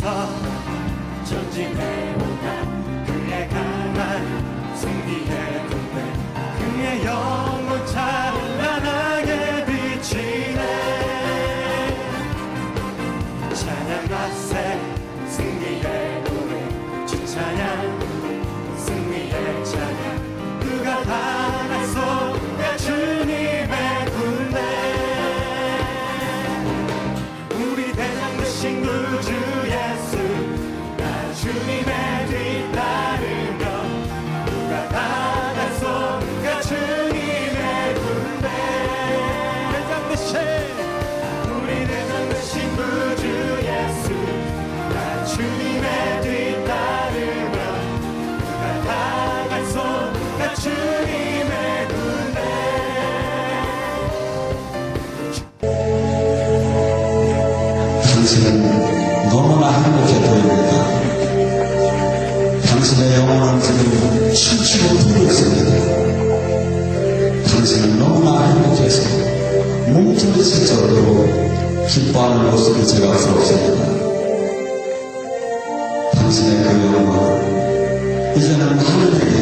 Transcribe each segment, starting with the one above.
앞서 전진해오나 그의 강한 승리의 군대 그의 영혼 찬란하게 비치네. 찬양과 새 승리의 노래 주 찬양 승리의 찬양 누가 달아서가 주님의 군대 우리 대장 되신 구주 예수 나 주님의 뒤따르며 누가 달아서가 주님의 군대 대장 되신 우리 대장 되신 구주 예수 나 주님의 뒤따르며 누가 달아서가 주님의 군대. 당신은 너무나 행복해 보입니다. 당신의 영혼은 지금 춤추고 뛰고 있습니다. 당신은 너무나 행복해서 몸부림칠 정도로 기뻐하는 모습이 제가 부럽습니다. 당신의 그 영혼은 이제는 하늘에게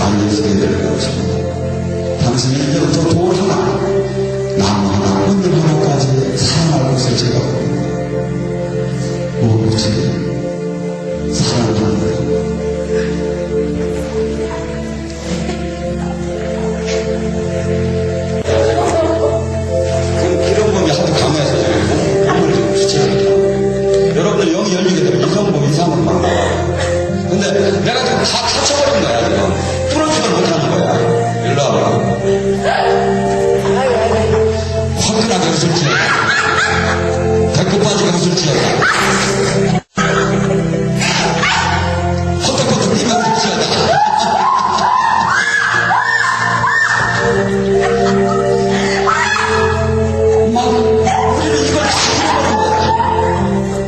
알려지게 될 것입니다. 당신은 이제부터 돌 하나, 나무 하나, 은등 하나까지 사랑할 것을 제가 봅니다. 오직 사랑합니다. 그 기름붐이 하도 강해서 몸을 좀 주체합니다. 여러분들 영이 열리게 되면 이런 몸 이상은 막 나와요. 근데 내가 지금 다 다쳐버린 거야. 지금 뚫어지질 못하는 거야. 일로 와봐. 화끈하게 웃을 지어다. 배꼽 빠지게 웃을 지어다. 허덕허덕 니만 웃을 지어다. 막 우리는 이걸 다 잃어버린 거야.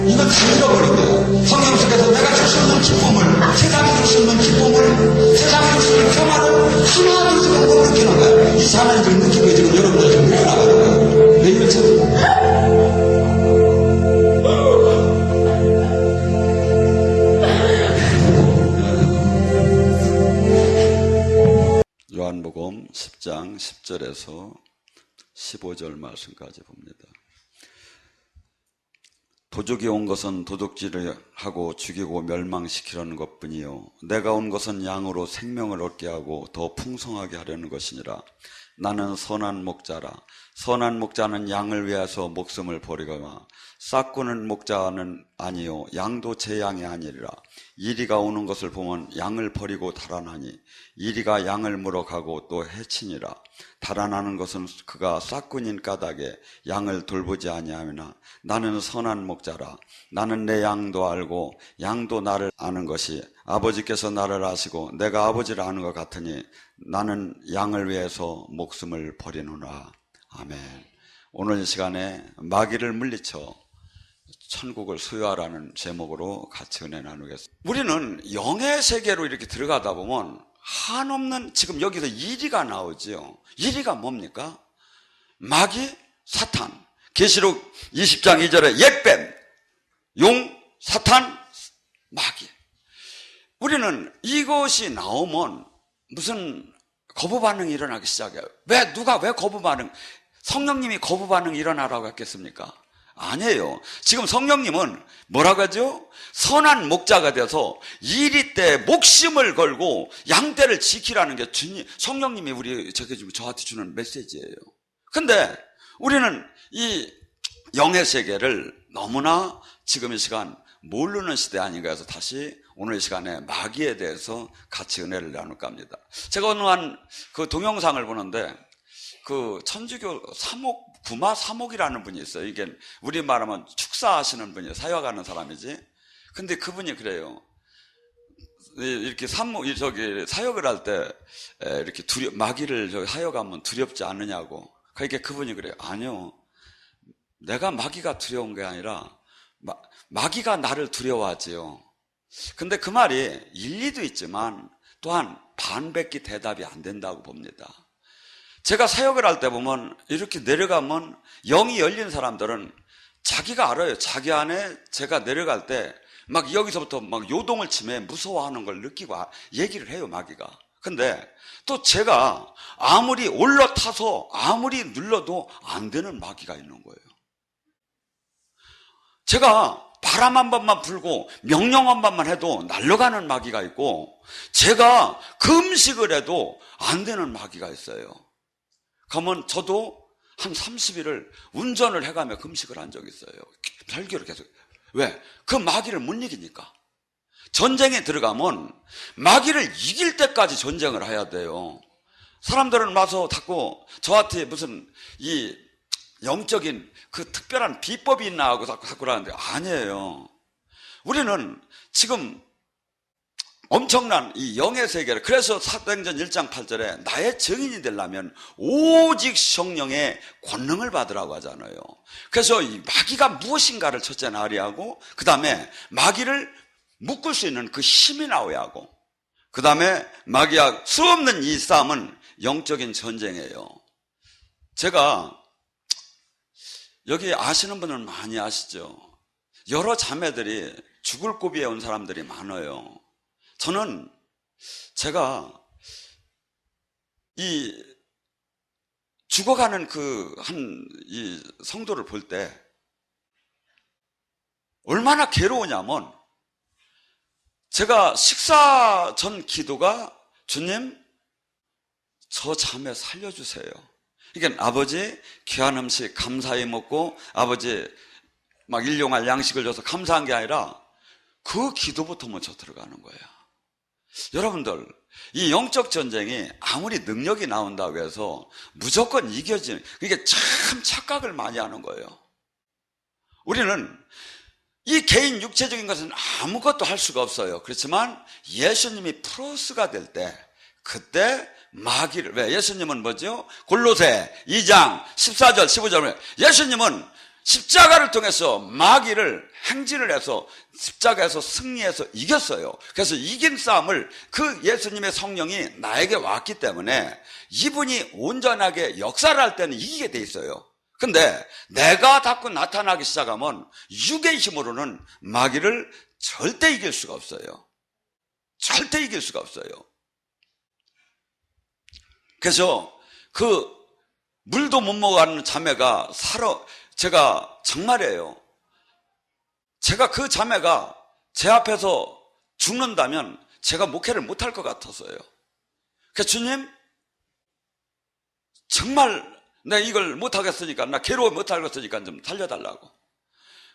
이걸 다 잃어버린 거야. 성경 속에서 내가 줄 수 있는 기쁨을, 세상이 줄 수 있는 기쁨을, 세상이 줄 수 있는 평화를 하나도 지금 못 느끼는 거야. 이 사람이 지금 느끼고 지금 여러분들 지금 느껴나가는 거야. 내 입을 쳐도 요한복음 10장 10절에서 15절 말씀까지 봅니다. 도둑이 온 것은 도둑질을 하고 죽이고 멸망시키려는 것뿐이요 내가 온 것은 양으로 생명을 얻게 하고 더 풍성하게 하려는 것이니라. 나는 선한 목자라. 선한 목자는 양을 위해서 목숨을 버리거나 싹구는 목자는 아니요 양도 제 양이 아니리라. 이리가 오는 것을 보면 양을 버리고 달아나니 이리가 양을 물어가고 또 해치니라. 달아나는 것은 그가 싹군인 까닭에 양을 돌보지 아니하나 나는 선한 목자라. 나는 내 양도 알고 양도 나를 아는 것이 아버지께서 나를 아시고 내가 아버지를 아는 것 같으니 나는 양을 위해서 목숨을 버리노라. 아멘. 오늘 이 시간에 마귀를 물리쳐 천국을 소유하라는 제목으로 같이 은혜 나누겠습니다. 우리는 영의 세계로 이렇게 들어가다 보면 한없는 지금 여기서 이리가 나오지요. 이리가 뭡니까? 마귀, 사탄. 계시록 20장 2절에 옛뱀, 용, 사탄, 마귀. 우리는 이것이 나오면 무슨 거부 반응이 일어나기 시작해요. 누가 왜 거부 반응? 성령님이 거부 반응이 일어나라고 했겠습니까? 아니에요. 지금 성령님은 뭐라고 하죠? 선한 목자가 돼서 이리 때 목숨을 걸고 양떼를 지키라는 게 성령님이 저한테 주는 메시지예요. 근데 우리는 이 영의 세계를 너무나 지금 이 시간 모르는 시대 아닌가 해서 다시 오늘 이 시간에 마귀에 대해서 같이 은혜를 나눌까 합니다. 제가 어느 한 그 동영상을 보는데 그 천주교 구마 사목이라는 분이 있어요. 이게 우리 말하면 축사하시는 분이에요. 사역하는 사람이지. 근데 그분이 그래요. 이렇게 사역을 할 때 이렇게 마귀를 사역하면 두렵지 않느냐고. 그러니까 그분이 그래요. 아니요. 내가 마귀가 두려운 게 아니라 마귀가 나를 두려워하지요. 근데 그 말이 일리도 있지만 또한 반백기 대답이 안 된다고 봅니다. 제가 사역을 할 때 보면 이렇게 내려가면 영이 열린 사람들은 자기가 알아요. 자기 안에 제가 내려갈 때 막 여기서부터 막 요동을 치며 무서워하는 걸 느끼고 얘기를 해요, 마귀가. 근데 또 제가 아무리 올라타서 아무리 눌러도 안 되는 마귀가 있는 거예요. 제가 바람 한 번만 불고 명령 한 번만 해도 날아가는 마귀가 있고, 제가 금식을 해도 안 되는 마귀가 있어요. 그러면 저도 한 30일을 운전을 해가며 금식을 한 적이 있어요. 별개로 계속. 왜? 그 마귀를 못 이기니까. 전쟁에 들어가면 마귀를 이길 때까지 전쟁을 해야 돼요. 사람들은 와서 자꾸 저한테 무슨 이 영적인 그 특별한 비법이 있나 하고 자꾸 그러는데, 아니에요. 우리는 지금 엄청난 이 영의 세계를, 그래서 사도행전 1장 8절에 나의 증인이 되려면 오직 성령의 권능을 받으라고 하잖아요. 그래서 이 마귀가 무엇인가를 첫째는 알아야하고, 그 다음에 마귀를 묶을 수 있는 그 힘이 나와야 하고, 그 다음에 마귀와 수없는 이 싸움은 영적인 전쟁이에요. 제가 여기 아시는 분은 많이 아시죠? 여러 자매들이 죽을 고비에 온 사람들이 많아요. 저는 제가 이 죽어가는 이 성도를 볼 때 얼마나 괴로우냐면, 제가 식사 전 기도가 주님, 저 자매 살려주세요. 이게 아버지 귀한 음식 감사히 먹고 아버지 막 일용할 양식을 줘서 감사한 게 아니라 그 기도부터 먼저 들어가는 거예요. 여러분들, 이 영적 전쟁이 아무리 능력이 나온다고 해서 무조건 이겨지는, 이게 참 착각을 많이 하는 거예요. 우리는 이 개인 육체적인 것은 아무것도 할 수가 없어요. 그렇지만 예수님이 플러스가 될 때, 그때 마귀를, 왜? 예수님은 뭐죠? 골로새 2장 14절 15절에 예수님은 십자가를 통해서 마귀를 행진을 해서 십자가에서 승리해서 이겼어요. 그래서 이긴 싸움을 그 예수님의 성령이 나에게 왔기 때문에 이분이 온전하게 역사를 할 때는 이기게 돼 있어요. 근데 내가 자꾸 나타나기 시작하면 육의 힘으로는 마귀를 절대 이길 수가 없어요. 절대 이길 수가 없어요. 그래서 그 물도 못 먹어가는 자매가 제가 정말이에요. 제가 그 자매가 제 앞에서 죽는다면 제가 목회를 못할 것 같았어요. 그래서 주님, 정말 내가 이걸 못하겠으니까, 나 괴로워 못하겠으니까 좀 살려달라고.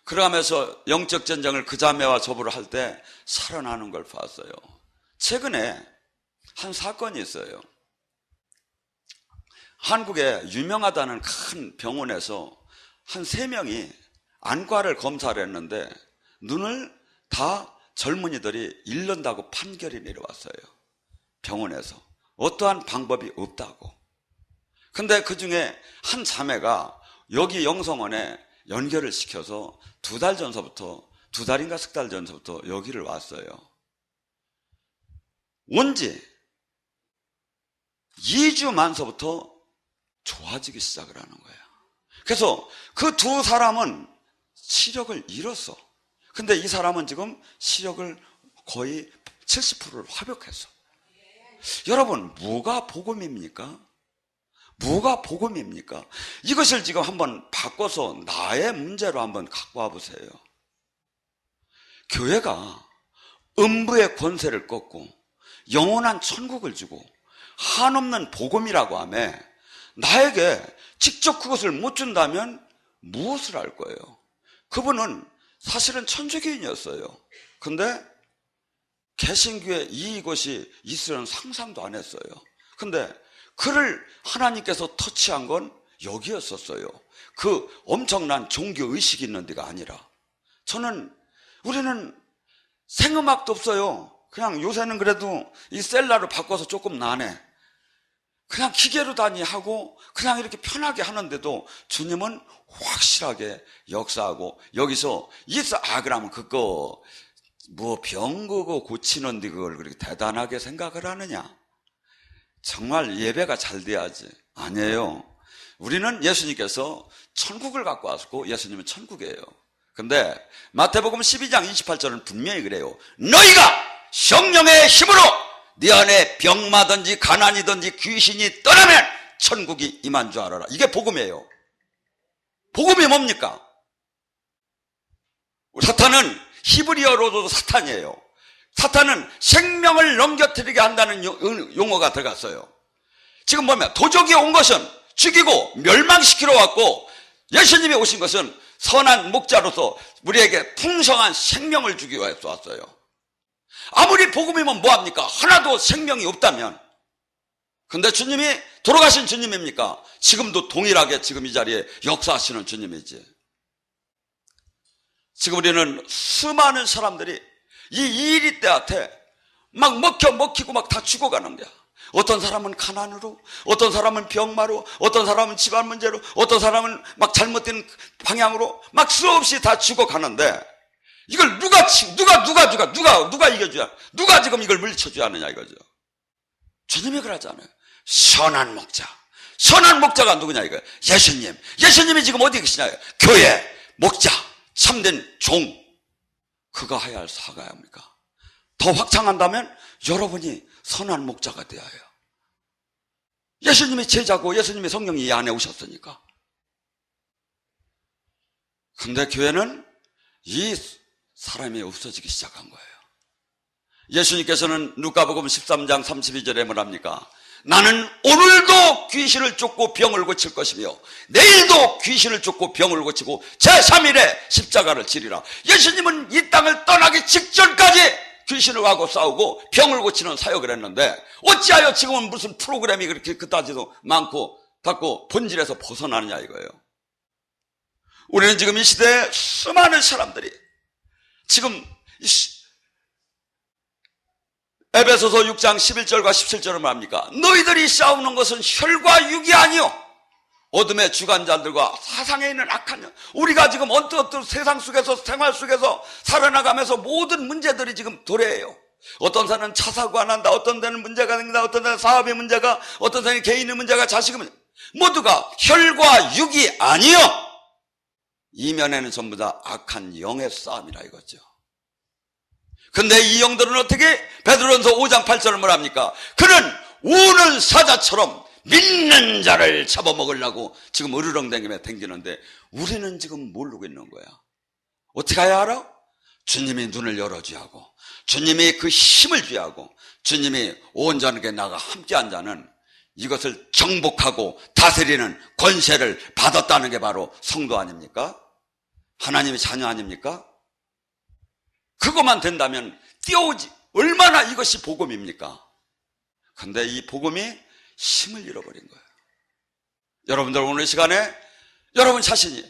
그러면서 영적 전쟁을 그 자매와 저부를 할 때 살아나는 걸 봤어요. 최근에 한 사건이 있어요. 한국에 유명하다는 큰 병원에서 한 3명이 안과를 검사를 했는데 눈을 다 젊은이들이 잃는다고 판결이 내려왔어요. 병원에서. 어떠한 방법이 없다고. 근데 그 중에 한 자매가 여기 영성원에 연결을 시켜서 2달 전서부터, 2달인가 3달 전서부터 여기를 왔어요. 온지 2주 만서부터 좋아지기 시작을 하는 거예요. 그래서 그 2 사람은 시력을 잃었어. 근데 이 사람은 지금 시력을 거의 70%를 회복했어. 여러분, 뭐가 복음입니까? 뭐가 복음입니까? 이것을 지금 한번 바꿔서 나의 문제로 한번 갖고 와보세요. 교회가 음부의 권세를 꺾고 영원한 천국을 주고 한없는 복음이라고 하며 나에게 직접 그것을 못 준다면 무엇을 할 거예요? 그분은 사실은 천주교인이었어요. 근데 개신교에 이것이 있으려는 상상도 안 했어요. 근데 그를 하나님께서 터치한 건 여기였었어요. 그 엄청난 종교의식이 있는 데가 아니라. 우리는 생음악도 없어요. 그냥 요새는 그래도 이 셀라로 바꿔서 조금 나네. 그냥 기계로 하고 그냥 이렇게 편하게 하는데도 주님은 확실하게 역사하고, 여기서 그러면 그거 뭐 병 그거 고치는데 그걸 그렇게 대단하게 생각을 하느냐? 정말 예배가 잘 돼야지. 아니에요. 우리는 예수님께서 천국을 갖고 왔고 예수님은 천국이에요. 근데 마태복음 12장 28절은 분명히 그래요. 너희가 성령의 힘으로 네 안에 병마든지 가난이든지 귀신이 떠나면 천국이 임한 줄 알아라. 이게 복음이에요. 복음이 뭡니까? 사탄은 히브리어로도 사탄이에요. 사탄은 생명을 넘겨뜨리게 한다는 용어가 들어갔어요. 지금 보면 도적이 온 것은 죽이고 멸망시키러 왔고 예수님이 오신 것은 선한 목자로서 우리에게 풍성한 생명을 주기 위해서 왔어요. 아무리 복음이면 뭐합니까? 하나도 생명이 없다면. 근데 주님이 돌아가신 주님입니까? 지금도 동일하게 지금 이 자리에 역사하시는 주님이지. 지금 우리는 수많은 사람들이 이 일이 때한테 막 먹히고 막 다 죽어가는 거야. 어떤 사람은 가난으로, 어떤 사람은 병마로, 어떤 사람은 집안 문제로, 어떤 사람은 막 잘못된 방향으로 막 수없이 다 죽어가는데 이걸 누가 이겨줘야, 누가 지금 이걸 물리쳐줘야 하느냐 이거죠. 주님이 그러잖아요. 선한 목자. 선한 목자가 누구냐 이거예요. 예수님. 예수님이 지금 어디 계시냐요. 교회, 목자, 참된 종. 그가 해야 할 사가야 합니까? 더 확장한다면 여러분이 선한 목자가 되어야 해요. 예수님이 제자고 예수님이 성령이 이 안에 오셨으니까. 근데 교회는 이 사람이 없어지기 시작한 거예요. 예수님께서는 누가복음 13장 32절에 뭐랍니까? 나는 오늘도 귀신을 쫓고 병을 고칠 것이며 내일도 귀신을 쫓고 병을 고치고 제3일에 십자가를 지리라. 예수님은 이 땅을 떠나기 직전까지 귀신을 하고 싸우고 병을 고치는 사역을 했는데 어찌하여 지금은 무슨 프로그램이 그렇게 그따지도 많고 닫고 본질에서 벗어나느냐 이거예요. 우리는 지금 이 시대에 수많은 사람들이 지금 에베소서 6장 11절과 17절은 뭐합니까? 너희들이 싸우는 것은 혈과 육이 아니요 어둠의 주관자들과 사상에 있는 악한 영. 우리가 지금 언뜻 세상 속에서 생활 속에서 살아나가면서 모든 문제들이 지금 도래해요. 어떤 사람은 차 사고 안 한다, 어떤 데는 문제가 생긴다, 어떤 데는 사업의 문제가, 어떤 사람은 개인의 문제가, 자식의 문제. 모두가 혈과 육이 아니요 이면에는 전부 다 악한 영의 싸움이라 이거죠. 근데 이 영들은 어떻게? 베드로전서 5장 8절은 뭐랍니까? 그는 우는 사자처럼 믿는 자를 잡아먹으려고 지금 으르렁댕기며 댕기는데 우리는 지금 모르고 있는 거야. 어떻게 해야 알아? 주님이 눈을 열어줘야 하고 주님이 그 힘을 줘야 하고 주님이 온전하게 나가 함께한 자는 이것을 정복하고 다스리는 권세를 받았다는 게 바로 성도 아닙니까? 하나님의 자녀 아닙니까? 그것만 된다면 뛰어오지. 얼마나 이것이 복음입니까? 근데 이 복음이 힘을 잃어버린 거예요. 여러분들 오늘 시간에 여러분 자신이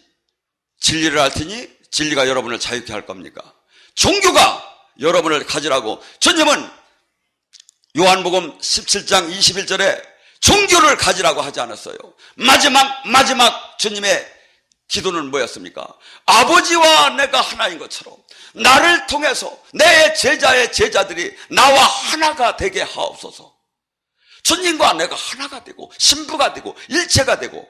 진리를 알 테니 진리가 여러분을 자유케 할 겁니까? 종교가 여러분을 가지라고 주님은 요한복음 17장 21절에 종교를 가지라고 하지 않았어요. 마지막 주님의 기도는 뭐였습니까? 아버지와 내가 하나인 것처럼 나를 통해서 내 제자의 제자들이 나와 하나가 되게 하옵소서. 주님과 내가 하나가 되고 신부가 되고 일체가 되고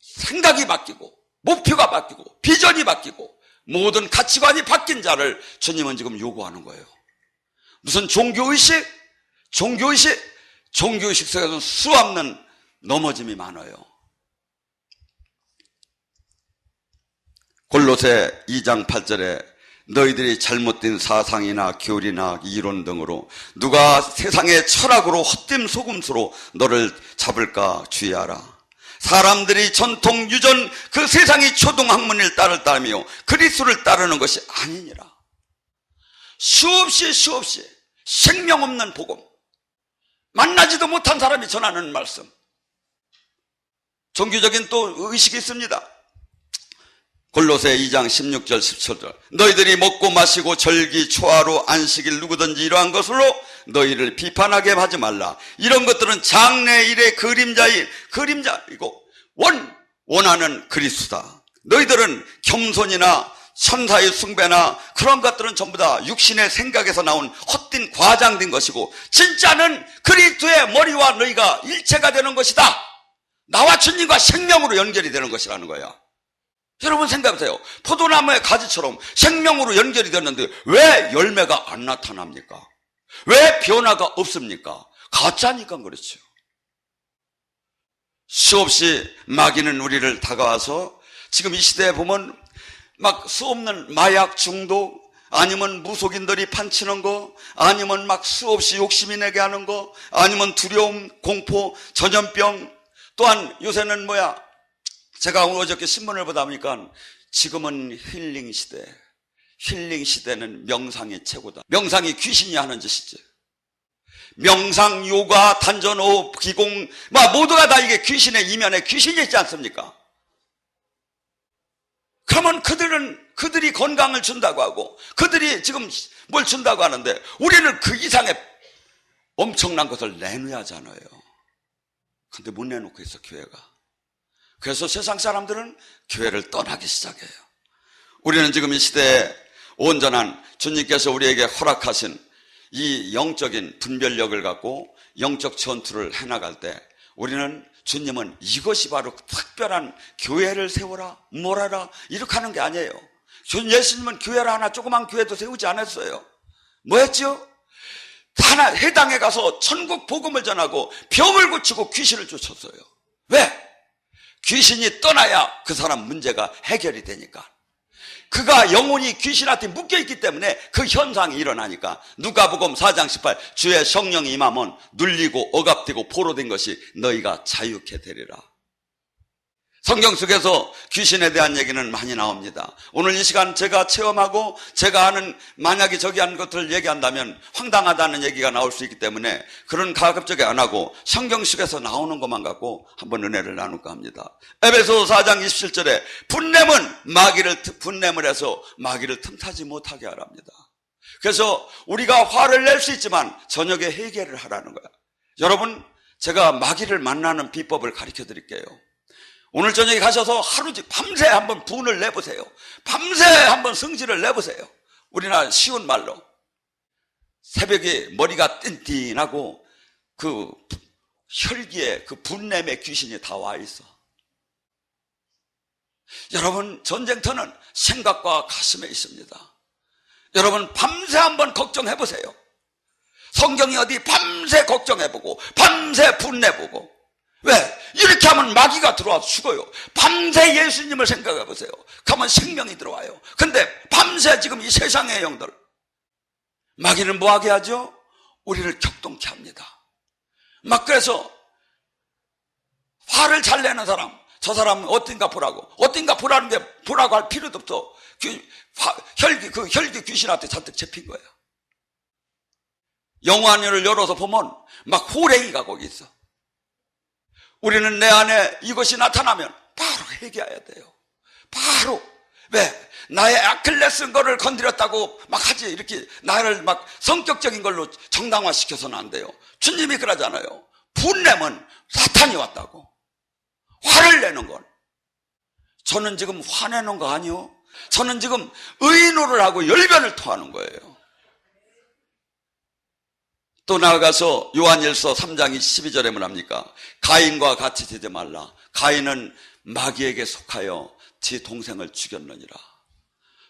생각이 바뀌고 목표가 바뀌고 비전이 바뀌고 모든 가치관이 바뀐 자를 주님은 지금 요구하는 거예요. 무슨 종교의식 속에서는 수없는 넘어짐이 많아요. 골로새 2장 8절에 너희들이 잘못된 사상이나 교리나 이론 등으로 누가 세상의 철학으로 헛된 속임수로 너를 잡을까 주의하라. 사람들이 전통 유전 그 세상의 초등학문을 따르다며 그리스도를 따르는 것이 아니니라. 수없이 생명 없는 복음, 만나지도 못한 사람이 전하는 말씀. 종교적인 또 의식이 있습니다. 골로새 2장 16절 17절 너희들이 먹고 마시고 절기 초하루 안식일 누구든지 이러한 것으로 너희를 비판하게 하지 말라. 이런 것들은 장래일의 그림자이고 원하는 그리스도다. 너희들은 겸손이나 천사의 숭배나 그런 것들은 전부 다 육신의 생각에서 나온 헛된 과장된 것이고 진짜는 그리스도의 머리와 너희가 일체가 되는 것이다. 나와 주님과 생명으로 연결이 되는 것이라는 거야. 여러분 생각해보세요. 포도나무의 가지처럼 생명으로 연결이 됐는데 왜 열매가 안 나타납니까? 왜 변화가 없습니까? 가짜니까 그렇죠. 수없이 마귀는 우리를 다가와서 지금 이 시대에 보면 막 수없는 마약 중독, 아니면 무속인들이 판치는 거, 아니면 막 수없이 욕심이 내게 하는 거, 아니면 두려움, 공포, 전염병, 또한 요새는 제가 어저께 신문을 보다 보니까 지금은 힐링 시대, 힐링 시대는 명상이 최고다. 명상이 귀신이 하는 짓이지. 명상, 요가, 단전호흡, 기공, 모두가 다 이게 귀신의 이면에 귀신이 있지 않습니까? 그러면 그들이 건강을 준다고 하고, 그들이 지금 뭘 준다고 하는데, 우리는 그 이상의 엄청난 것을 내놔야 하잖아요. 근데 못 내놓고 있어, 교회가. 그래서 세상 사람들은 교회를 떠나기 시작해요. 우리는 지금 이 시대에 온전한 주님께서 우리에게 허락하신 이 영적인 분별력을 갖고 영적 전투를 해나갈 때 우리는 주님은 이것이 바로 특별한 교회를 세워라, 뭐라라 이렇게 하는 게 아니에요. 예수님은 교회를 하나 조그만 교회도 세우지 않았어요. 뭐 했죠? 하나 해당에 가서 천국 복음을 전하고 병을 고치고 귀신을 쫓았어요. 왜? 귀신이 떠나야 그 사람 문제가 해결이 되니까. 그가 영혼이 귀신한테 묶여있기 때문에 그 현상이 일어나니까. 누가복음 4장 18 주의 성령이 임하면 눌리고 억압되고 포로된 것이 너희가 자유케 되리라. 성경 속에서 귀신에 대한 얘기는 많이 나옵니다. 오늘 이 시간 제가 체험하고 제가 아는 만약에 저기 한 것들을 얘기한다면 황당하다는 얘기가 나올 수 있기 때문에 그런 가급적이 안 하고 성경 속에서 나오는 것만 갖고 한번 은혜를 나눌까 합니다. 에베소 4장 27절에 분냄을 해서 마귀를 틈타지 못하게 하랍니다. 그래서 우리가 화를 낼 수 있지만 저녁에 해결을 하라는 거야. 여러분, 제가 마귀를 만나는 비법을 가르쳐 드릴게요. 오늘 저녁에 가셔서 밤새 한번 분을 내보세요. 밤새 한번 성질을 내보세요. 우리나라 쉬운 말로. 새벽에 머리가 띵띵하고 그 혈기에 그 분냄의 귀신이 다 와 있어. 여러분, 전쟁터는 생각과 가슴에 있습니다. 여러분, 밤새 한번 걱정해보세요. 성경이 어디 밤새 걱정해보고 밤새 분내보고. 왜? 이렇게 하면 마귀가 들어와서 죽어요. 밤새 예수님을 생각해보세요. 그러면 생명이 들어와요. 근데 밤새 지금 이 세상의 영들, 마귀는 뭐하게 하죠? 우리를 격동케 합니다. 그래서 화를 잘 내는 사람, 저 사람은 어딘가 보라고 할 필요도 없어. 혈기 귀신한테 잔뜩 잡힌 거예요. 영화관을 열어서 보면 막 호랭이가 거기 있어. 우리는 내 안에 이것이 나타나면 바로 회개해야 돼요. 바로. 왜? 나의 아킬레스 거를 건드렸다고 막 하지. 이렇게 나를 막 성격적인 걸로 정당화시켜서는 안 돼요. 주님이 그러잖아요. 분냄은 사탄이 왔다고. 화를 내는 건. 저는 지금 화내는 거 아니요. 저는 지금 의노를 하고 열변을 토하는 거예요. 또 나아가서 요한일서 3장 12절에 뭐랍니까? 가인과 같이 되지 말라. 가인은 마귀에게 속하여 제 동생을 죽였느니라.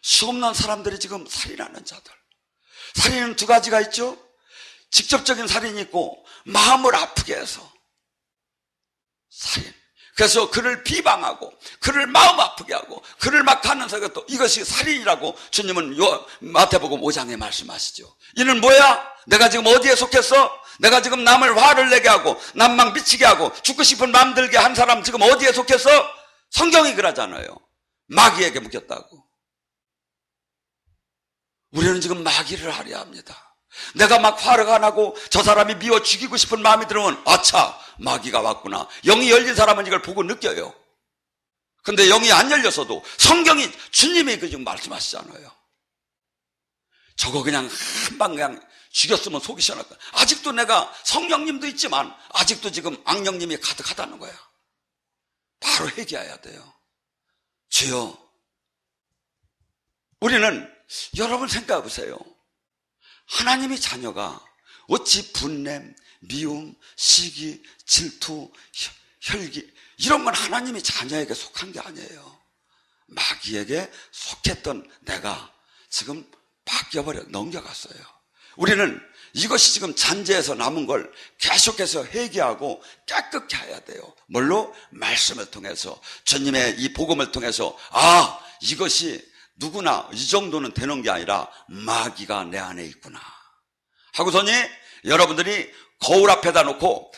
수없는 사람들이 지금 살인하는 자들. 살인은 두 가지가 있죠. 직접적인 살인이 있고 마음을 아프게 해서 살인. 그래서 그를 비방하고 그를 마음 아프게 하고 그를 막 하면서 또 이것이 살인이라고 주님은 마태복음 5장에 말씀하시죠. 이는 뭐야? 내가 지금 어디에 속했어? 내가 지금 남을 화를 내게 하고 남만 미치게 하고 죽고 싶은 마음 들게 한 사람 지금 어디에 속했어? 성경이 그러잖아요. 마귀에게 묶였다고. 우리는 지금 마귀를 하려 합니다. 내가 막 화가 나고 저 사람이 미워 죽이고 싶은 마음이 들으면 아차, 마귀가 왔구나. 영이 열린 사람은 이걸 보고 느껴요. 근데 영이 안 열렸어도 성경이 주님이 그 지금 말씀하시잖아요. 저거 그냥 한방 그냥 죽였으면 속이 시원할까. 아직도 내가 성령님도 있지만 아직도 지금 악령님이 가득하다는 거야. 바로 회개해야 돼요. 주여, 우리는 여러분 생각해 보세요. 하나님의 자녀가 어찌 분냄, 미움, 시기, 질투, 혈기 이런 건 하나님이 자녀에게 속한 게 아니에요. 마귀에게 속했던 내가 지금 바뀌어버려 넘겨갔어요. 우리는 이것이 지금 잔재에서 남은 걸 계속해서 회개하고 깨끗게 해야 돼요. 뭘로? 말씀을 통해서, 주님의 이 복음을 통해서, 아, 이것이 누구나 이 정도는 되는 게 아니라 마귀가 내 안에 있구나 하고서니 여러분들이 거울 앞에다 놓고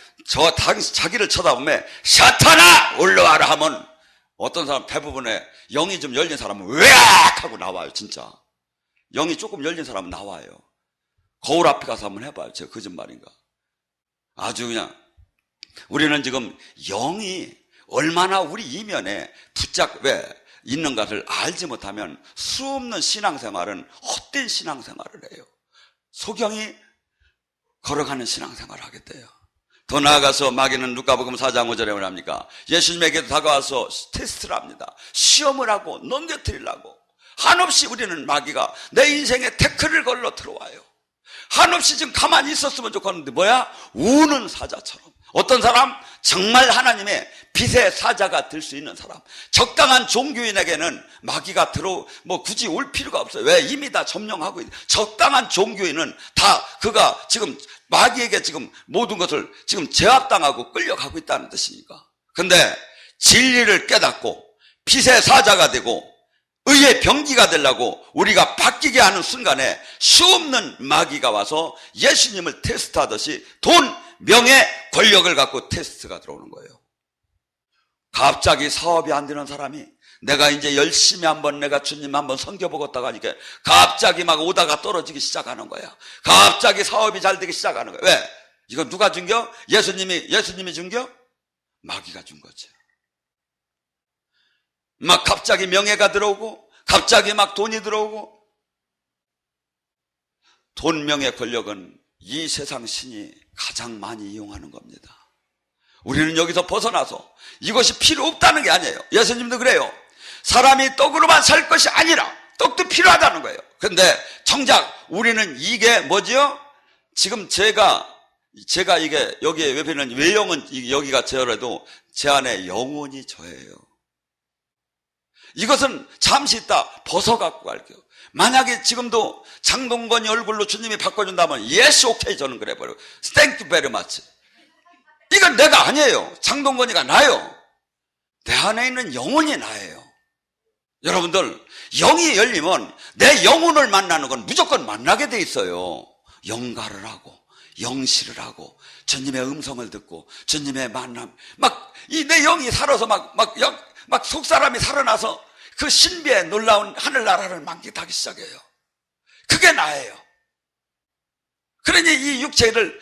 자기를 쳐다보면 사탄아 올라와라 하면 어떤 사람, 대부분의 영이 좀 열린 사람은 으악 하고 나와요. 진짜 영이 조금 열린 사람은 나와요. 거울 앞에 가서 한번 해봐요. 제가 거짓말인가. 아주 그냥 우리는 지금 영이 얼마나 우리 이면에 왜 있는 것을 알지 못하면 수없는 신앙생활은 헛된 신앙생활을 해요. 소경이 걸어가는 신앙생활을 하게 돼요. 더 나아가서 마귀는 누가복음 4장 5절에 뭐랍니까? 예수님에게도 다가와서 테스트를 합니다. 시험을 하고 넘겨뜨리려고. 한없이 우리는 마귀가 내 인생에 태클을 걸러 들어와요. 한없이 지금 가만히 있었으면 좋겠는데 뭐야? 우는 사자처럼. 어떤 사람? 정말 하나님의 빛의 사자가 될 수 있는 사람. 적당한 종교인에게는 마귀가 굳이 올 필요가 없어요. 왜? 이미 다 점령하고 있어요. 적당한 종교인은 다 그가 지금 마귀에게 지금 모든 것을 지금 제압당하고 끌려가고 있다는 뜻이니까. 근데 진리를 깨닫고 빛의 사자가 되고 의의 병기가 되려고 우리가 바뀌게 하는 순간에 수없는 마귀가 와서 예수님을 테스트하듯이 돈, 명예, 권력을 갖고 테스트가 들어오는 거예요. 갑자기 사업이 안 되는 사람이 내가 이제 열심히 한번 내가 주님 한번 섬겨보겠다고 하니까 갑자기 막 오다가 떨어지기 시작하는 거야. 갑자기 사업이 잘 되기 시작하는 거야. 왜? 이거 누가 준겨? 예수님이 준겨? 마귀가 준 거죠. 막 갑자기 명예가 들어오고 갑자기 막 돈이 들어오고. 돈, 명예, 권력은 이 세상 신이 가장 많이 이용하는 겁니다. 우리는 여기서 벗어나서 이것이 필요 없다는 게 아니에요. 예수님도 그래요. 사람이 떡으로만 살 것이 아니라 떡도 필요하다는 거예요. 근데 정작 우리는 이게 뭐지요? 지금 제가 이게 여기에 외표는 외형은 여기가 저라도 제 안에 영혼이 저예요. 이것은 잠시 있다 벗어갖고 갈게요. 만약에 지금도 장동건이 얼굴로 주님이 바꿔준다면 yes, okay 저는 그래버려요. Thank you very much. 이건 내가 아니에요. 장동건이가 나요. 내 안에 있는 영혼이 나예요. 여러분들 영이 열리면 내 영혼을 만나는 건 무조건 만나게 돼 있어요. 영가를 하고 영시를 하고 주님의 음성을 듣고 주님의 만남 막 이 내 영이 살아서 막 속사람이 살아나서 그 신비의 놀라운 하늘나라를 만끽하기 시작해요. 그게 나예요. 그러니 이 육체를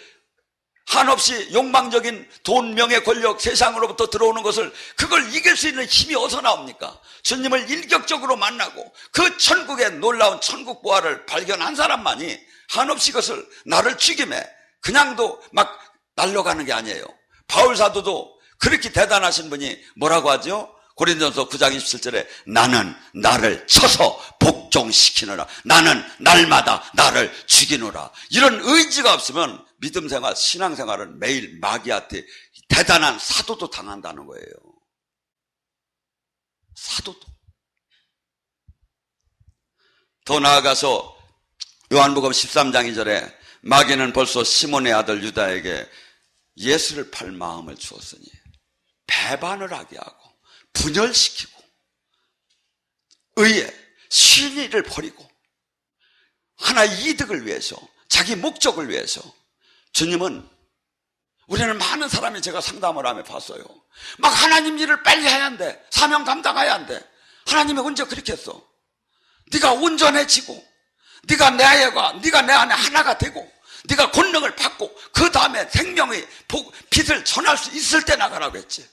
한없이 욕망적인 돈, 명예, 권력, 세상으로부터 들어오는 것을 그걸 이길 수 있는 힘이 어디서 나옵니까? 주님을 인격적으로 만나고 그 천국의 놀라운 천국 보화를 발견한 사람만이 한없이 그것을 나를 죽임에 그냥도 막 날려가는 게 아니에요. 바울 사도도 그렇게 대단하신 분이 뭐라고 하죠? 고린도전서 9장 27절에 나는 나를 쳐서 복종시키노라. 나는 날마다 나를 죽이노라. 이런 의지가 없으면 믿음생활, 신앙생활은 매일 마귀한테 대단한 사도도 당한다는 거예요. 사도도. 더 나아가서 요한복음 13장 2절에 마귀는 벌써 시몬의 아들 유다에게 예수를 팔 마음을 주었으니 배반을 하게 하고 분열시키고 의에 신의를 버리고 하나의 이득을 위해서 자기 목적을 위해서 주님은 우리는 많은 사람이 제가 상담을 하며 봤어요. 막 하나님 일을 빨리 해야 한대. 사명 감당해야 한대. 하나님이 언제 그렇게 했어? 네가 온전해지고 네가 내 안에 하나가 되고 네가 권능을 받고 그 다음에 생명의 빛을 전할 수 있을 때 나가라고 했지.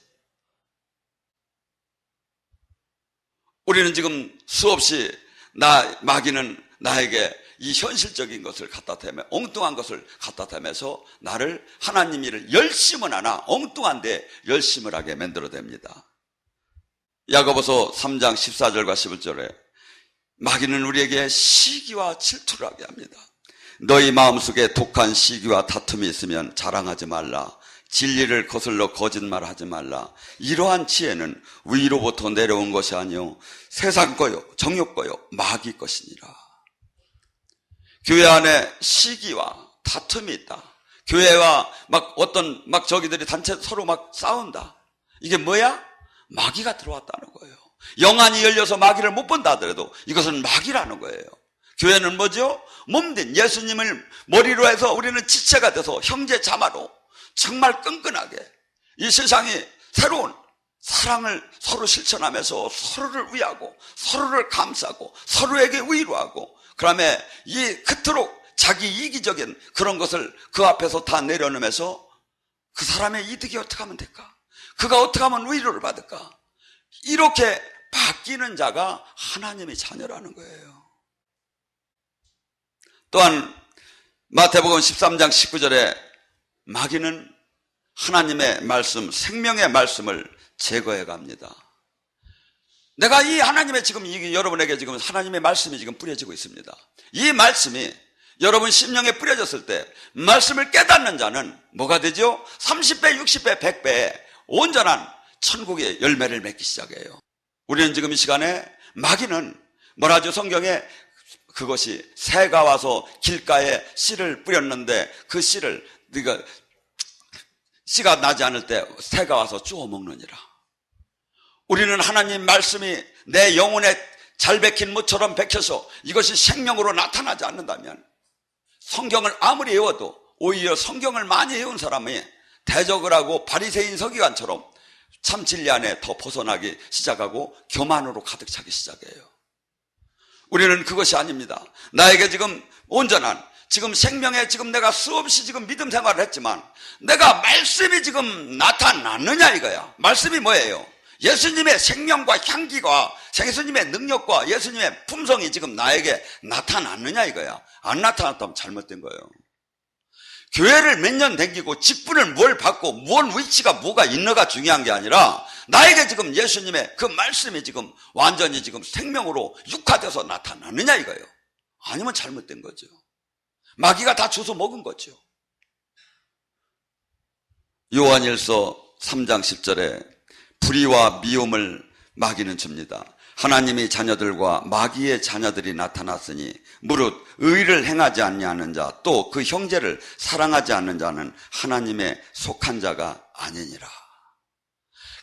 우리는 지금 수없이 마귀는 나에게 이 현실적인 것을 갖다 대며 엉뚱한 것을 갖다 대면서 나를 하나님 일을 열심은 하나 엉뚱한데 열심을 하게 만들어냅니다. 야고보서 3장 14절과 15절에 마귀는 우리에게 시기와 질투를 하게 합니다. 너희 마음속에 독한 시기와 다툼이 있으면 자랑하지 말라. 진리를 거슬러 거짓말하지 말라. 이러한 지혜는 위로부터 내려온 것이 아니요 세상 거요 정욕 거요 마귀 것이니라. 교회 안에 시기와 다툼이 있다. 교회와 어떤 저기들이 단체 서로 싸운다. 이게 뭐야? 마귀가 들어왔다는 거예요. 영안이 열려서 마귀를 못 본다 하더라도 이것은 마귀라는 거예요. 교회는 뭐죠? 몸된 예수님을 머리로 해서 우리는 지체가 돼서 형제 자매로 정말 끈끈하게 이 세상에 새로운 사랑을 서로 실천하면서 서로를 위하고 서로를 감싸고 서로에게 위로하고 그다음에 그토록 자기 이기적인 그런 것을 그 앞에서 다 내려놓으면서 그 사람의 이득이 어떻게 하면 될까? 그가 어떻게 하면 위로를 받을까? 이렇게 바뀌는 자가 하나님의 자녀라는 거예요. 또한 마태복음 13장 19절에 마귀는 하나님의 말씀, 생명의 말씀을 제거해 갑니다. 내가 이 하나님의 여러분에게 지금 하나님의 말씀이 지금 뿌려지고 있습니다. 이 말씀이 여러분 심령에 뿌려졌을 때 말씀을 깨닫는 자는 뭐가 되죠? 30배, 60배, 100배의 온전한 천국의 열매를 맺기 시작해요. 우리는 지금 이 시간에 마귀는 뭐라죠? 성경에 그것이 새가 와서 길가에 씨를 뿌렸는데 그 씨를 씨가 나지 않을 때 새가 와서 주워 먹느니라. 우리는 하나님 말씀이 내 영혼에 잘 박힌 무처럼 박혀서 이것이 생명으로 나타나지 않는다면 성경을 아무리 외워도 오히려 성경을 많이 외운 사람이 대적을 하고 바리새인 서기관처럼 참 진리 안에 더 벗어나기 시작하고 교만으로 가득 차기 시작해요. 우리는 그것이 아닙니다. 나에게 지금 온전한 지금 생명에 지금 내가 수없이 지금 믿음 생활을 했지만 내가 말씀이 지금 나타났느냐 이거야. 말씀이 뭐예요? 예수님의 생명과 향기가 예수님의 능력과 예수님의 품성이 지금 나에게 나타났느냐 이거야. 안 나타났다면 잘못된 거예요. 교회를 몇 년 다니고 직분을 뭘 받고 뭔 위치가 뭐가 있느가 중요한 게 아니라 나에게 지금 예수님의 그 말씀이 지금 완전히 지금 생명으로 육화돼서 나타났느냐 이거예요. 아니면 잘못된 거죠. 마귀가 다 주워 먹은 거죠. 요한일서 3장 10절에 불의와 미움을 마귀는 줍니다. 하나님의 자녀들과 마귀의 자녀들이 나타났으니 무릇 의를 행하지 아니하는 자 또 그 형제를 사랑하지 않는 자는 하나님의 속한 자가 아니니라.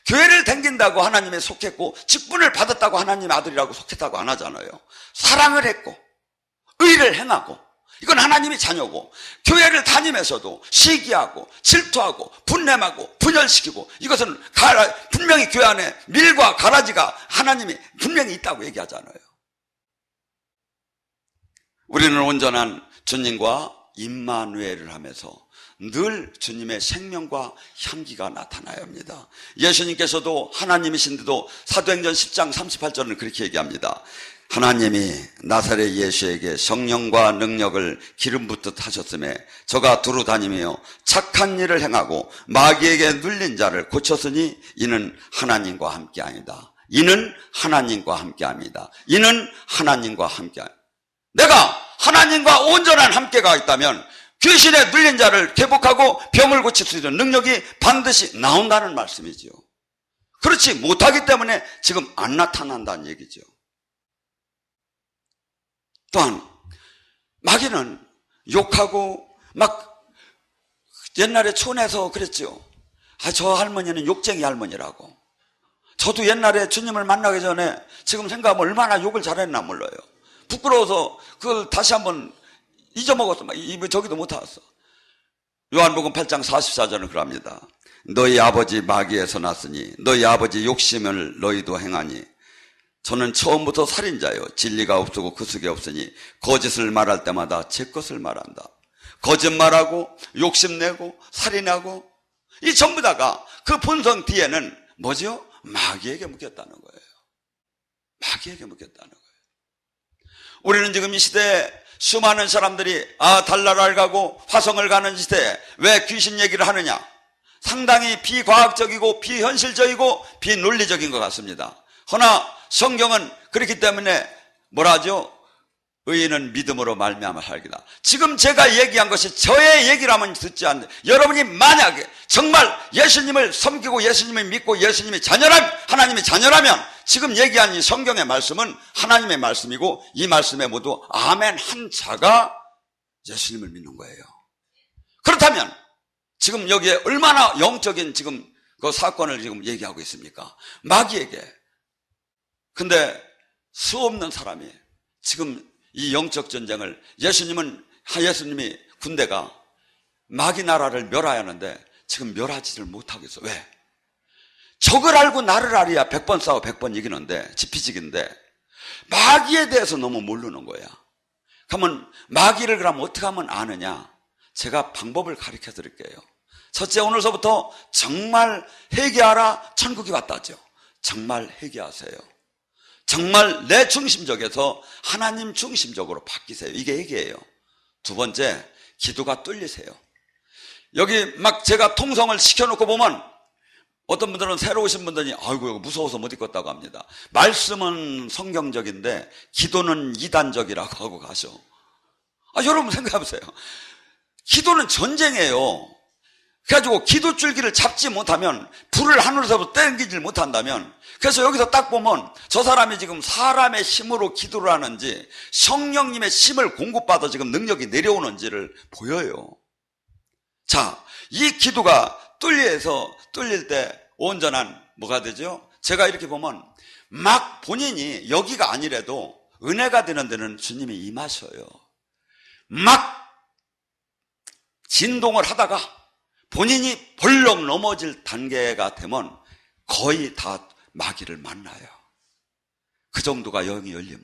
교회를 다닌다고 하나님에 속했고 직분을 받았다고 하나님의 아들이라고 속했다고 안 하잖아요. 사랑을 했고 의를 행하고 이건 하나님의 자녀고 교회를 다니면서도 시기하고 질투하고 분냄하고 분열시키고 이것은 분명히 교회 안에 밀과 가라지가 하나님이 분명히 있다고 얘기하잖아요. 우리는 온전한 주님과 임마누엘을 하면서 늘 주님의 생명과 향기가 나타나야 합니다. 예수님께서도 하나님이신데도 사도행전 10장 38절은 그렇게 얘기합니다. 하나님이 나사렛 예수에게 성령과 능력을 기름 붓듯 하셨음에 저가 두루 다니며 착한 일을 행하고 마귀에게 눌린 자를 고쳤으니 이는 하나님과 함께합니다. 이는 하나님과 함께합니다. 이는 하나님과 함께합니다. 내가 하나님과 온전한 함께가 있다면 귀신에 눌린 자를 회복하고 병을 고칠 수 있는 능력이 반드시 나온다는 말씀이죠. 그렇지 못하기 때문에 지금 안 나타난다는 얘기죠. 또한 마귀는 욕하고 옛날에 촌에서 그랬죠. 저 할머니는 욕쟁이 할머니라고. 저도 옛날에 주님을 만나기 전에 지금 생각하면 얼마나 욕을 잘했나 몰라요. 부끄러워서 그걸 다시 한번 잊어먹었어. 입에 저기도 못 타왔어. 요한복음 8장 44절은 그럽니다. 너희 아버지 마귀에서 났으니 너희 아버지 욕심을 너희도 행하니 저는 처음부터 살인자요 진리가 없고 그 속에 없으니 거짓을 말할 때마다 제 것을 말한다. 거짓말하고 욕심내고 살인하고 이 전부 다가 그 본성 뒤에는 뭐죠? 마귀에게 묶였다는 거예요. 마귀에게 묶였다는 거예요. 우리는 지금 이 시대에 수많은 사람들이 달나라를 가고 화성을 가는 시대에 왜 귀신 얘기를 하느냐? 상당히 비과학적이고 비현실적이고 비논리적인 것 같습니다. 허나 성경은 그렇기 때문에 뭐라 하죠? 의인은 믿음으로 말미암아 살기다. 지금 제가 얘기한 것이 저의 얘기라면 듣지 않는, 여러분이 만약에 정말 예수님을 섬기고 예수님을 믿고 예수님이 하나님의 자녀라면 지금 얘기한 이 성경의 말씀은 하나님의 말씀이고 이 말씀에 모두 아멘 한 자가 예수님을 믿는 거예요. 그렇다면 지금 여기에 얼마나 영적인 지금 그 사건을 지금 얘기하고 있습니까? 마귀에게. 근데 수 없는 사람이 지금 이 영적 전쟁을 예수님이 군대가 마귀 나라를 멸해야 하는데 지금 멸하지를 못하고 있어. 왜? 적을 알고 나를 알아야 100번 싸워 100번 이기는데, 지피지기인데 마귀에 대해서 너무 모르는 거야. 그러면 마귀를 그럼 어떻게 하면 아느냐? 제가 방법을 가르쳐 드릴게요. 첫째, 오늘서부터 정말 회개하라, 천국이 왔다죠. 정말 회개하세요. 정말 내 중심적에서 하나님 중심적으로 바뀌세요. 이게 회개예요. 두 번째, 기도가 뚫리세요. 여기 막 제가 통성을 시켜놓고 보면 어떤 분들은 새로 오신 분들이 아이고 이거 무서워서 못 읽겠다고 합니다. 말씀은 성경적인데 기도는 이단적이라고 하고 가셔. 여러분 생각해 보세요. 기도는 전쟁이에요. 그래가지고 기도줄기를 잡지 못하면, 불을 하늘에서부터 땡기질 못한다면, 그래서 여기서 딱 보면 저 사람이 지금 사람의 힘으로 기도를 하는지 성령님의 힘을 공급받아 지금 능력이 내려오는지를 보여요. 자, 이 기도가 뚫릴 때 온전한 뭐가 되죠? 제가 이렇게 보면 막 본인이 여기가 아니래도 은혜가 되는 데는 주님이 임하셔요. 막 진동을 하다가 본인이 벌렁 넘어질 단계가 되면 거의 다 마귀를 만나요. 그 정도가 영이 열리면.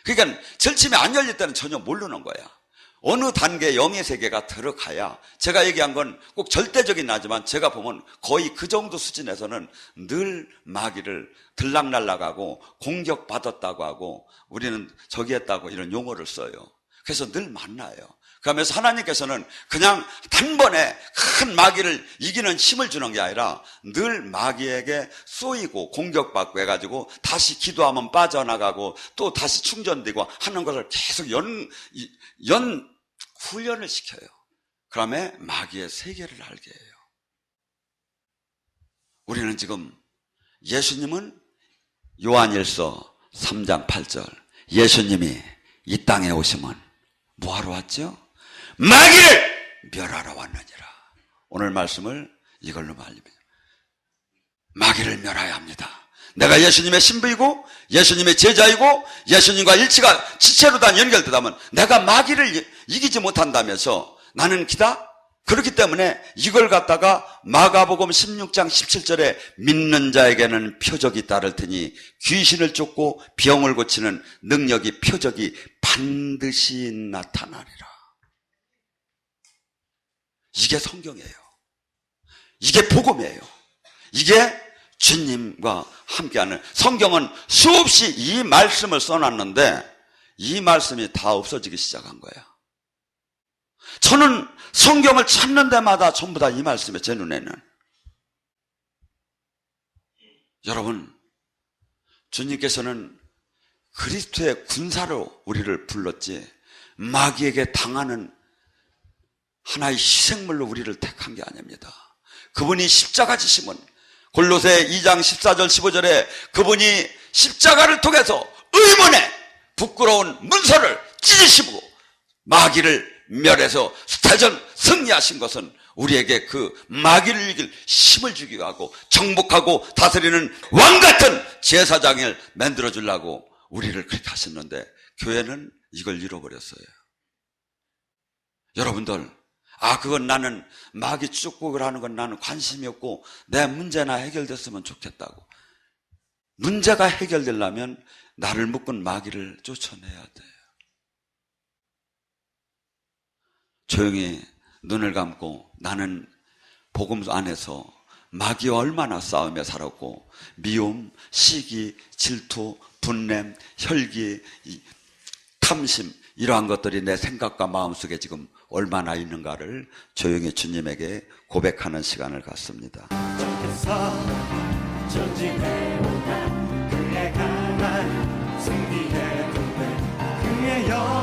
그러니까 절침이 안 열릴 때는 전혀 모르는 거야. 어느 단계 영의 세계가 들어가야, 제가 얘기한 건 꼭 절대적인 하지만 제가 보면 거의 그 정도 수준에서는 늘 마귀를 들락날락하고 공격받았다고 하고 우리는 저기 했다고 이런 용어를 써요. 그래서 늘 만나요. 그러면서 하나님께서는 그냥 단번에 큰 마귀를 이기는 힘을 주는 게 아니라 늘 마귀에게 쏘이고 공격받고 해가지고 다시 기도하면 빠져나가고 또 다시 충전되고 하는 것을 계속 훈련을 시켜요. 그러면 마귀의 세계를 알게 해요. 우리는 지금 예수님은 요한일서 3장 8절, 예수님이 이 땅에 오시면 뭐하러 왔죠? 마귀를 멸하러 왔느니라. 오늘 말씀을 이걸로 말립니다. 마귀를 멸해야 합니다. 내가 예수님의 신부이고 예수님의 제자이고 예수님과 일치가 지체로 다 연결되다면 내가 마귀를 이기지 못한다면서 나는 기다? 그렇기 때문에 이걸 갖다가 마가복음 16장 17절에 믿는 자에게는 표적이 따를 테니 귀신을 쫓고 병을 고치는 능력이, 표적이 반드시 나타나리라. 이게 성경이에요. 이게 복음이에요. 이게 주님과 함께하는, 성경은 수없이 이 말씀을 써놨는데 이 말씀이 다 없어지기 시작한 거야. 저는 성경을 찾는 데마다 전부 다 이 말씀에, 제 눈에는. 여러분, 주님께서는 그리스도의 군사로 우리를 불렀지 마귀에게 당하는 하나의 희생물로 우리를 택한 게 아닙니다. 그분이 십자가 지심은 골로새 2장 14절 15절에 그분이 십자가를 통해서 의문의 부끄러운 문서를 찢으시고 마귀를 멸해서 스타전 승리하신 것은 우리에게 그 마귀를 이길 힘을 주기도 하고 정복하고 다스리는 왕같은 제사장을 만들어 주려고 우리를 그렇게 하셨는데 교회는 이걸 잃어버렸어요. 여러분들, 그건 나는 마귀 축복을 하는 건 나는 관심이 없고 내 문제나 해결됐으면 좋겠다고. 문제가 해결되려면 나를 묶은 마귀를 쫓아내야 돼요. 조용히 눈을 감고 나는 복음 안에서 마귀와 얼마나 싸우며 살았고 미움, 시기, 질투, 분냄, 혈기, 탐심, 이러한 것들이 내 생각과 마음속에 지금 얼마나 있는가를 조용히 주님에게 고백하는 시간을 갖습니다. 전에서 전진해오나 그의 강한 승리의 동네, 그의 영원히